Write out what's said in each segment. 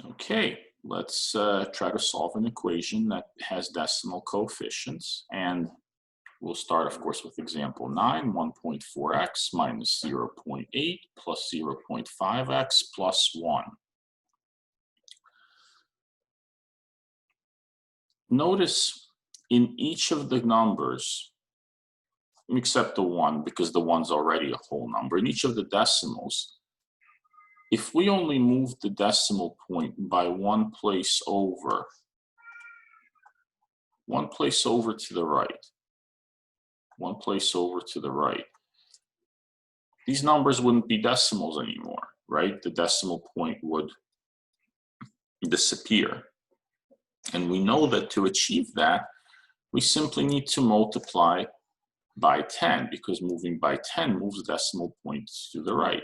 Okay, let's try to solve an equation that has decimal coefficients. And we'll start, of course, with example 9, 1.4x minus 0.8 plus 0.5x plus 1. Notice in each of the numbers, except the 1, because the 1's already a whole number, in each of the decimals, if we only move the decimal point by one place over to the right, one place over to the right, these numbers wouldn't be decimals anymore, right? The decimal point would disappear. And we know that to achieve that, we simply need to multiply by 10, because moving by 10 moves the decimal point to the right.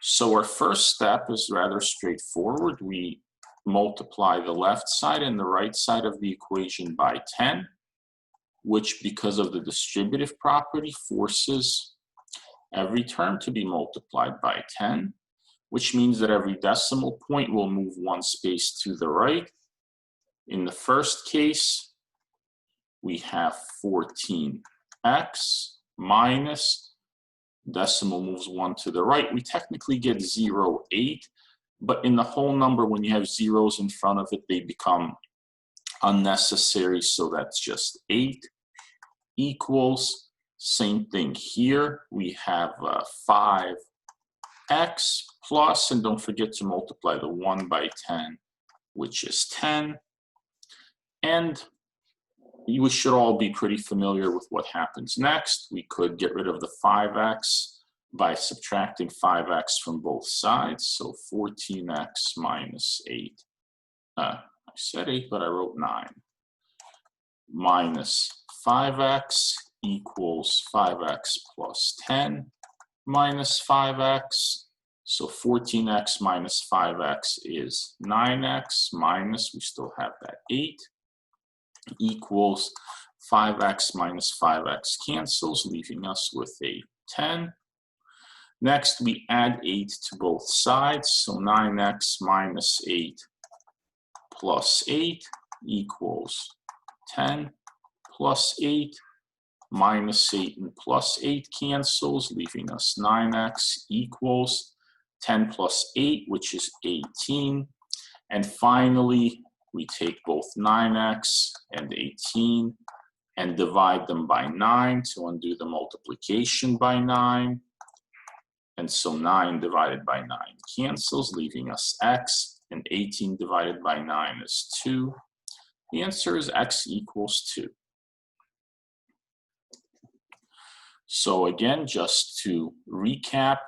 So our first step is rather straightforward. We multiply the left side and the right side of the equation by 10, which, because of the distributive property, forces every term to be multiplied by 10, which means that every decimal point will move one space to the right. In the first case, we have 14x minus, decimal moves one to the right. We technically get 0.8, but in the whole number, when you have zeros in front of it, they become unnecessary, so that's just 8 equals, same thing here, we have 5x plus, and don't forget to multiply the 1 by 10, which is 10. And you should all be pretty familiar with what happens next. We could get rid of the 5x by subtracting 5x from both sides. So 14x minus 8. I said 8, but I wrote 9. Minus 5x equals 5x plus 10 minus 5x. So 14x minus 5x is 9x minus, we still have that 8, equals 5x minus 5x cancels, leaving us with a 10. Next, we add 8 to both sides, so 9x minus 8 plus 8 equals 10 plus 8, minus 8 and plus 8 cancels, leaving us 9x equals 10 plus 8, which is 18. And finally, we take both 9x and 18 and divide them by 9 to undo the multiplication by 9. And so 9 divided by 9 cancels, leaving us x, and 18 divided by 9 is 2. The answer is x equals 2. So again, just to recap,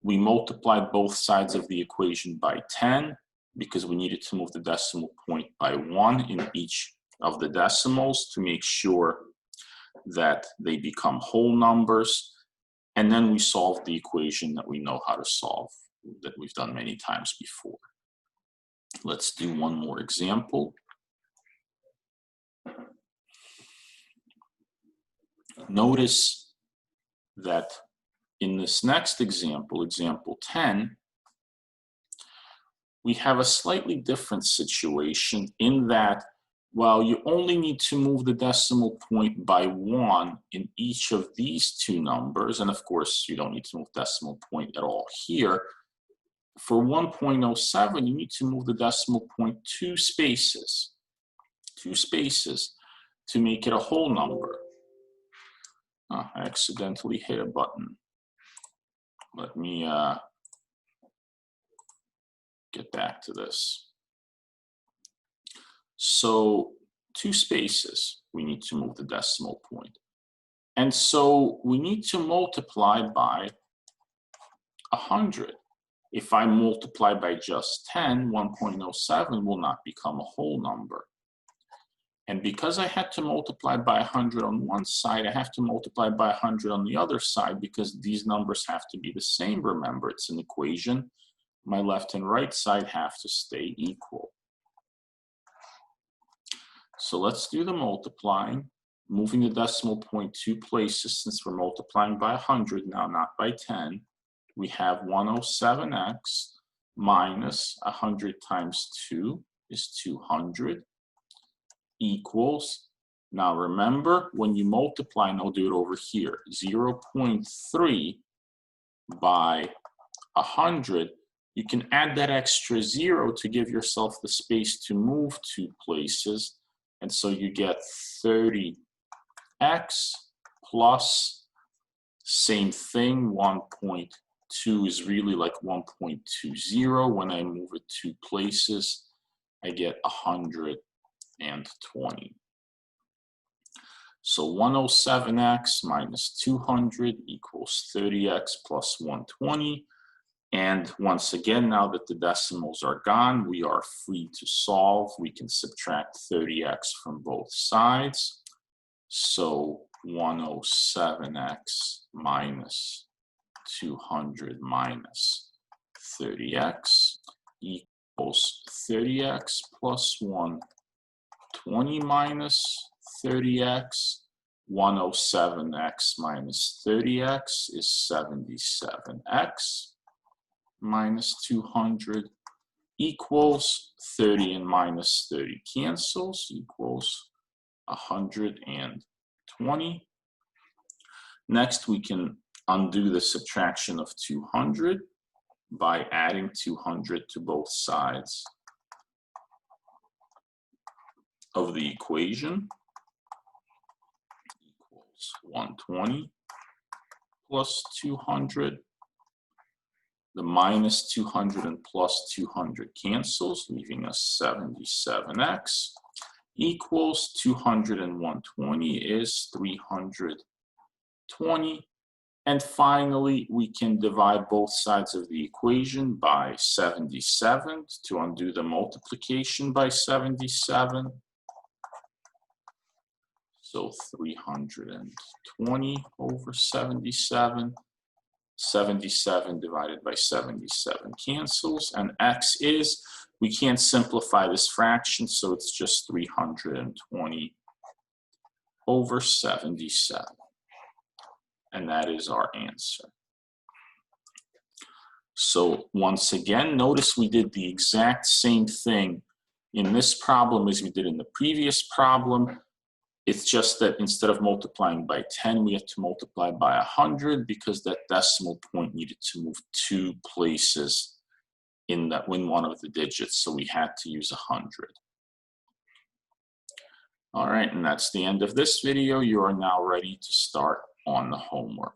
we multiplied both sides of the equation by 10 because we needed to move the decimal point by 1 in each of the decimals to make sure that they become whole numbers. And then we solved the equation that we know how to solve, that we've done many times before. Let's do one more example. Notice that in this next example, example 10, we have a slightly different situation in that while you only need to move the decimal point by 1 in each of these two numbers, and of course you don't need to move decimal point at all here, for 1.07 you need to move the decimal point 2 spaces to make it a whole number. I accidentally hit a button. Let me get back to this. So 2 spaces, we need to move the decimal point. And so we need to multiply by 100. If I multiply by just 10, 1.07 will not become a whole number. And because I had to multiply by 100 on one side, I have to multiply by 100 on the other side because these numbers have to be the same. Remember, it's an equation. My left and right side have to stay equal. So let's do the multiplying, moving the decimal point 2 places since we're multiplying by 100 now, not by 10. We have 107x minus 100 times 2 is 200 equals, now remember, when you multiply, and I'll do it over here, 0.3 by 100, you can add that extra 0 to give yourself the space to move 2 places. And so you get 30x plus, same thing, 1.2 is really like 1.20. When I move it 2 places, I get 120. So 107x minus 200 equals 30x plus 120. And once again, now that the decimals are gone, we are free to solve. We can subtract 30x from both sides. So 107x minus 200 minus 30x equals 30x plus 120 minus 30x. 107x minus 30x is 77x minus 200 equals 30 and minus 30 cancels, equals 120. Next, we can undo the subtraction of 200 by adding 200 to both sides of the equation. Equals 120 plus 200. The minus 200 and plus 200 cancels, leaving us 77x equals 200 and 120 is 320. And finally, we can divide both sides of the equation by 77 to undo the multiplication by 77. So 320 over 77. 77 divided by 77 cancels, and x is, we can't simplify this fraction, so it's just 320 over 77. And that is our answer. So once again, notice we did the exact same thing in this problem as we did in the previous problem. It's just that instead of multiplying by 10, we had to multiply by 100 because that decimal point needed to move 2 places in one of the digits, so we had to use 100. All right, and that's the end of this video. You are now ready to start on the homework.